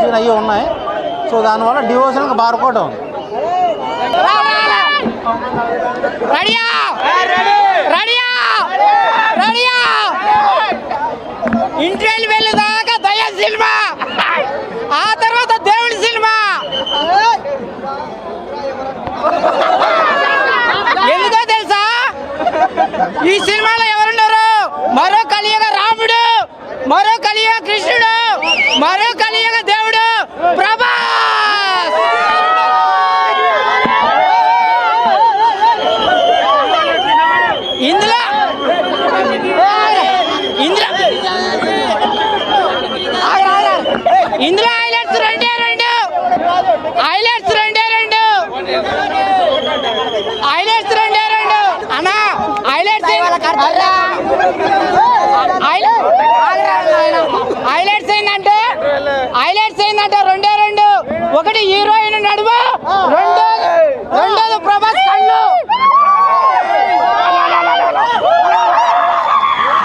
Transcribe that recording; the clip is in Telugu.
సీన్ అయ్యి ఉన్నాయి. సో దానివల్ల డివోషన్కి బార్కోట్ ఉంది. ఇంట్రెల్ వెళ్ళేదాకా దయ సినిమా, ఆ తర్వాత దేవుడి సినిమా. ఎందుకో తెలుసా, ఈ సినిమాలో ఎవరున్నారు? మరో కలియుగ రాముడు, మరో కలియుగ కృష్ణుడు, మరో కలియుగ దేవుడు ప్రభాస్. ఇందులో హైలైట్స్ రెండే రెండు, హైలైట్స్ రెండే రెండు, హైలైట్స్ రెండే రెండు అన్నా. హైలైట్స్ హైలైట్స్ ఏంటంటే రెండే రెండు. ఒకటి హీరో